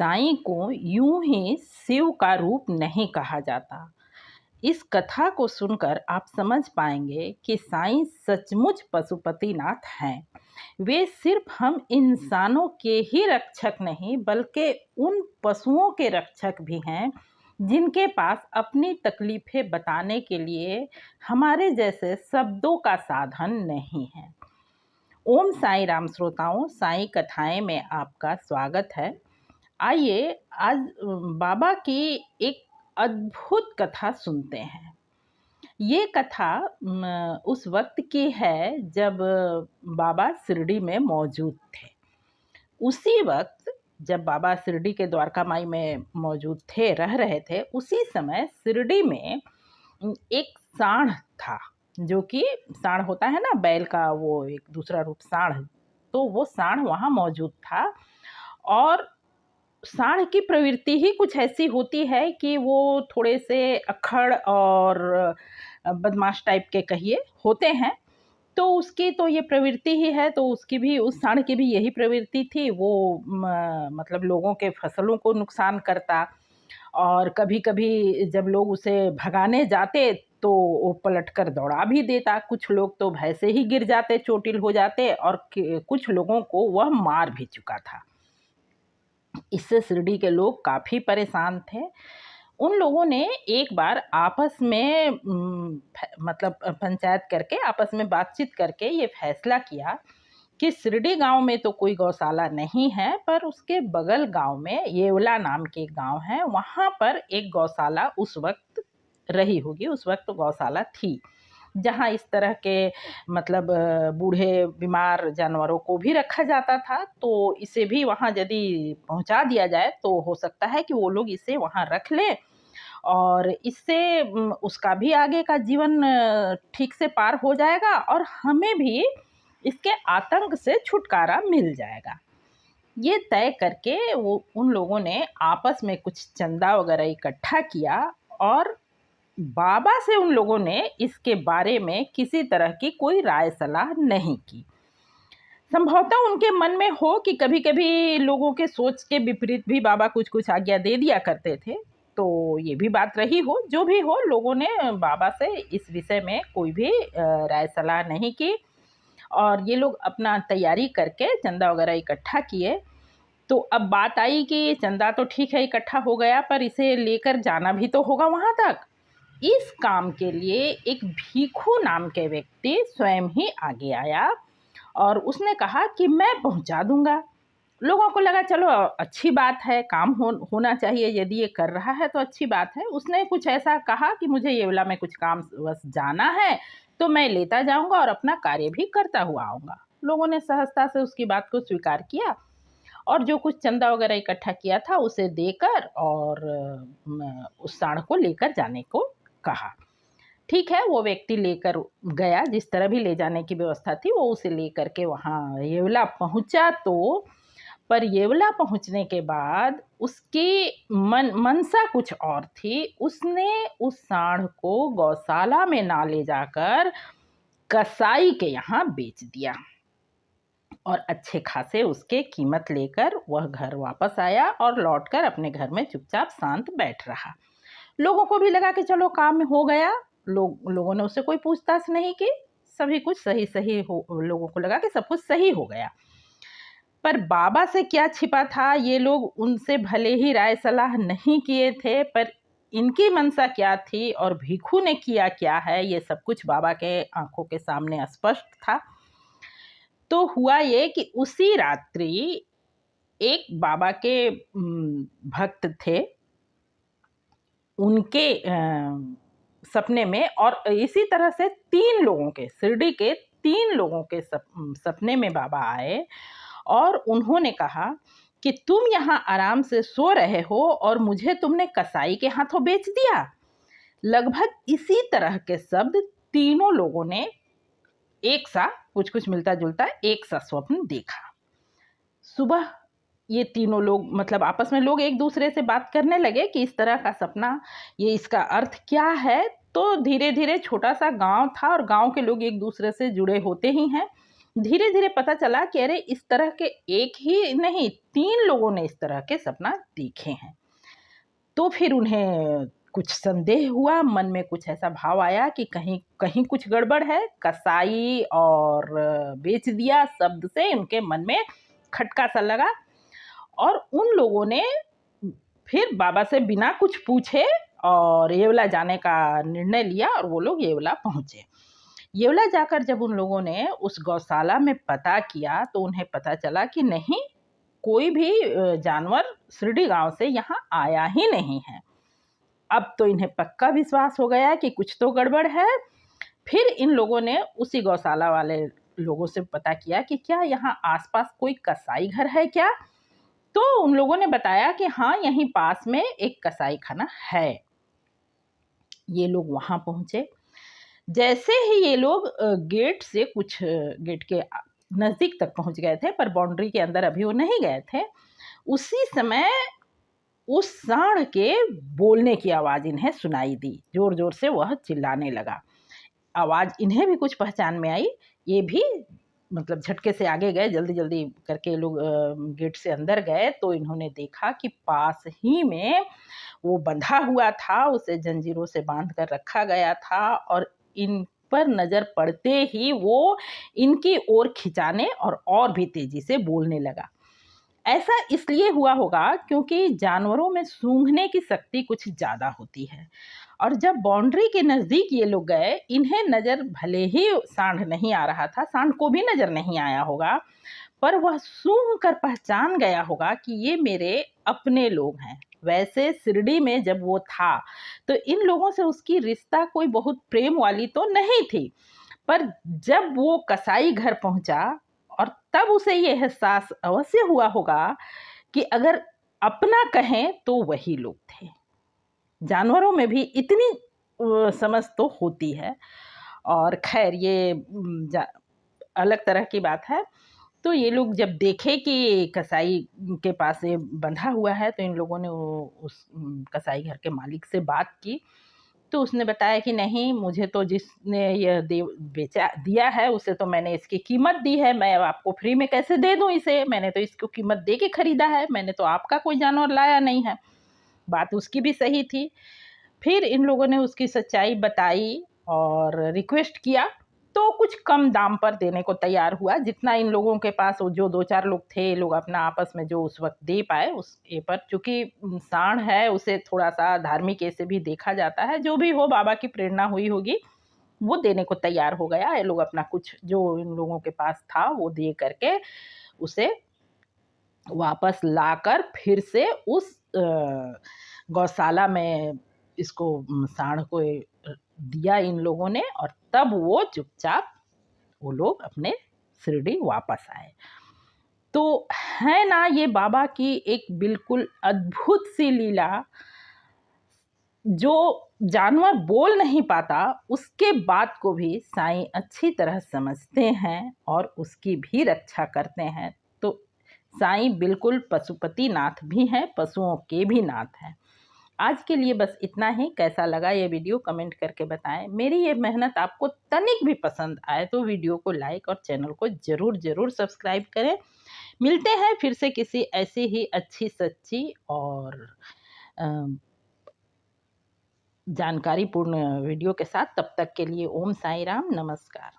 साईं को यूं ही शिव का रूप नहीं कहा जाता। इस कथा को सुनकर आप समझ पाएंगे कि साईं सचमुच पशुपतिनाथ हैं। वे सिर्फ हम इंसानों के ही रक्षक नहीं बल्कि उन पशुओं के रक्षक भी हैं जिनके पास अपनी तकलीफें बताने के लिए हमारे जैसे शब्दों का साधन नहीं है। ओम साईं राम श्रोताओं, साईं कथाएं में आपका स्वागत है। आइए आज बाबा की एक अद्भुत कथा सुनते हैं। ये कथा उस वक्त की है जब बाबा शिरडी में मौजूद थे। उसी वक्त जब बाबा शिरडी के द्वारका माई में मौजूद थे, रह रहे थे, उसी समय शिरडी में एक साढ़ था, जो कि साढ़ होता है ना, बैल का वो एक दूसरा रूप साढ़। तो वो साढ़ वहाँ मौजूद था और साढ़ की प्रवृत्ति ही कुछ ऐसी होती है कि वो थोड़े से अक्खड़ और बदमाश टाइप के कहिए होते हैं। तो उसकी तो ये प्रवृत्ति ही है, तो उसकी भी, उस साढ़ की भी यही प्रवृत्ति थी। वो मतलब लोगों के फसलों को नुकसान करता, और कभी कभी जब लोग उसे भगाने जाते तो वो पलट कर दौड़ा भी देता। कुछ लोग तो भय से ही गिर जाते, चोटिल हो जाते, और कुछ लोगों को वह मार भी चुका था। इससे शिरडी के लोग काफ़ी परेशान थे। उन लोगों ने एक बार आपस में मतलब पंचायत करके, आपस में बातचीत करके ये फैसला किया कि शिरडी गांव में तो कोई गौशाला नहीं है, पर उसके बगल गांव में येवला नाम के एक गांव है, वहाँ पर एक गौशाला उस वक्त रही होगी। उस वक्त तो गौशाला थी जहाँ इस तरह के मतलब बूढ़े बीमार जानवरों को भी रखा जाता था। तो इसे भी वहाँ यदि पहुँचा दिया जाए तो हो सकता है कि वो लोग इसे वहाँ रख लें, और इससे उसका भी आगे का जीवन ठीक से पार हो जाएगा और हमें भी इसके आतंक से छुटकारा मिल जाएगा। ये तय करके वो उन लोगों ने आपस में कुछ चंदा वगैरह इकट्ठा किया और बाबा से उन लोगों ने इसके बारे में किसी तरह की कोई राय सलाह नहीं की। संभवतः उनके मन में हो कि कभी कभी लोगों के सोच के विपरीत भी बाबा कुछ कुछ आज्ञा दे दिया करते थे। तो ये भी बात रही हो, जो भी हो, लोगों ने बाबा से इस विषय में कोई भी राय सलाह नहीं की, और ये लोग अपना तैयारी करके चंदा वगैरह इकट्ठा किए। तो अब बात आई कि चंदा तो ठीक है इकट्ठा हो गया, पर इसे लेकर जाना भी तो होगा वहाँ तक। इस काम के लिए एक भीखू नाम के व्यक्ति स्वयं ही आगे आया और उसने कहा कि मैं पहुंचा दूंगा। लोगों को लगा चलो अच्छी बात है, काम होना चाहिए, यदि ये कर रहा है तो अच्छी बात है। उसने कुछ ऐसा कहा कि मुझे येवला में कुछ काम बस जाना है, तो मैं लेता जाऊंगा और अपना कार्य भी करता हुआ आऊँगा। लोगों ने सहजता से उसकी बात को स्वीकार किया और जो कुछ चंदा वगैरह इकट्ठा किया था उसे देकर और उस साढ़ को लेकर जाने को कहा। ठीक है, वो व्यक्ति लेकर गया, जिस तरह भी ले जाने की व्यवस्था थी वो उसे लेकर के वहाँ येवला पहुँचा। तो पर येवला पहुँचने के बाद उसकी मनसा कुछ और थी। उसने उस साढ़ को गौशाला में ना ले जाकर कसाई के यहाँ बेच दिया और अच्छे खासे उसके कीमत लेकर वह घर वापस आया और लौटकर अपने घर में चुपचाप शांत बैठ रहा। लोगों को भी लगा कि चलो काम हो गया। लोगों ने उससे कोई पूछताछ नहीं की, सभी कुछ सही हो, लोगों को लगा कि सब कुछ सही हो गया। पर बाबा से क्या छिपा था, ये लोग उनसे भले ही राय सलाह नहीं किए थे, पर इनकी मनसा क्या थी और भीखू ने किया क्या है, ये सब कुछ बाबा के आंखों के सामने स्पष्ट था। तो हुआ ये कि उसी रात्रि एक बाबा के भक्त थे, उनके सपने में, और इसी तरह से 3 लोगों के, शिरडी के 3 लोगों के सपने में बाबा आए और उन्होंने कहा कि तुम यहाँ आराम से सो रहे हो और मुझे तुमने कसाई के हाथों बेच दिया। लगभग इसी तरह के शब्द तीनों लोगों ने एक सा, कुछ कुछ मिलता जुलता एक सा स्वप्न देखा। सुबह ये तीनों लोग मतलब आपस में लोग एक दूसरे से बात करने लगे कि इस तरह का सपना, ये इसका अर्थ क्या है। तो धीरे धीरे छोटा सा गांव था और गांव के लोग एक दूसरे से जुड़े होते ही हैं, धीरे धीरे पता चला कि अरे इस तरह के एक ही नहीं 3 लोगों ने इस तरह के सपना देखे हैं। तो फिर उन्हें कुछ संदेह हुआ, मन में कुछ ऐसा भाव आया कि कहीं कहीं कुछ गड़बड़ है। कसाई और बेच दिया शब्द से उनके मन में खटका सा लगा और उन लोगों ने फिर बाबा से बिना कुछ पूछे और येवला जाने का निर्णय लिया और वो लोग येवला पहुंचे। येवला जाकर जब उन लोगों ने उस गौशाला में पता किया तो उन्हें पता चला कि नहीं, कोई भी जानवर शिरडी गांव से यहाँ आया ही नहीं है। अब तो इन्हें पक्का विश्वास हो गया कि कुछ तो गड़बड़ है। फिर इन लोगों ने उसी गौशाला वाले लोगों से पता किया कि क्या यहाँ आसपास कोई कसाई घर है क्या? तो उन लोगों ने बताया कि हाँ, यहीं पास में एक कसाई खाना है। ये लोग वहां पहुंचे। जैसे ही ये लोग गेट से कुछ गेट के नजदीक तक पहुंच गए थे, पर बाउंड्री के अंदर अभी वो नहीं गए थे, उसी समय उस सांड के बोलने की आवाज इन्हें सुनाई दी। जोर जोर से वह चिल्लाने लगा। आवाज इन्हें भी कुछ पहचान में आई। ये भी मतलब झटके से आगे गए, जल्दी जल्दी करके लोग गेट से अंदर गए तो इन्होंने देखा कि पास ही में वो बंधा हुआ था, उसे जंजीरों से बांध कर रखा गया था और इन पर नजर पड़ते ही वो इनकी ओर खिंचाने और भी तेजी से बोलने लगा। ऐसा इसलिए हुआ होगा क्योंकि जानवरों में सूंघने की शक्ति कुछ ज्यादा होती है और जब बाउंड्री के नजदीक ये लोग गए, इन्हें नजर भले ही सांड नहीं आ रहा था, सांड को भी नजर नहीं आया होगा, पर वह सूंघ कर पहचान गया होगा कि ये मेरे अपने लोग हैं। वैसे शिरडी में जब वो था तो इन लोगों से उसकी रिश्ता कोई बहुत प्रेम वाली तो नहीं थी, पर जब वो कसाई घर पहुंचा और तब उसे ये एहसास अवश्य हुआ होगा कि अगर अपना कहें तो वही लोग थे। जानवरों में भी इतनी समझ तो होती है। और खैर ये अलग तरह की बात है। तो ये लोग जब देखे कि कसाई के पास ये बंधा हुआ है तो इन लोगों ने उस कसाई घर के मालिक से बात की। तो उसने बताया कि नहीं, मुझे तो जिसने यह बेचा दिया है उसे तो मैंने इसकी कीमत दी है, मैं आपको फ्री में कैसे दे दूं इसे, मैंने तो इसको कीमत दे के खरीदा है, मैंने तो आपका कोई जानवर लाया नहीं है। बात उसकी भी सही थी। फिर इन लोगों ने उसकी सच्चाई बताई और रिक्वेस्ट किया तो कुछ कम दाम पर देने को तैयार हुआ। जितना इन लोगों के पास जो 2-4 लोग थे, लोग अपना आपस में जो उस वक्त दे पाए उस ए पर, चूंकि सांड है उसे थोड़ा सा धार्मिक ऐसे भी देखा जाता है, जो भी हो बाबा की प्रेरणा हुई होगी, वो देने को तैयार हो गया। ये लोग अपना कुछ जो इन लोगों के पास था वो दे करके उसे वापस लाकर फिर से उस गौशाला में इसको सांड को दिया इन लोगों ने और तब वो चुपचाप वो लोग अपने शिरडी वापस आए। तो है ना ये बाबा की एक बिल्कुल अद्भुत सी लीला। जो जानवर बोल नहीं पाता उसके बात को भी साईं अच्छी तरह समझते हैं और उसकी भी रक्षा करते हैं। तो साईं बिल्कुल पशुपति नाथ भी हैं, पशुओं के भी नाथ हैं। आज के लिए बस इतना ही। कैसा लगा ये वीडियो कमेंट करके बताएं। मेरी ये मेहनत आपको तनिक भी पसंद आए तो वीडियो को लाइक और चैनल को ज़रूर सब्सक्राइब करें। मिलते हैं फिर से किसी ऐसी ही अच्छी सच्ची और जानकारीपूर्ण वीडियो के साथ। तब तक के लिए ओम साई राम, नमस्कार।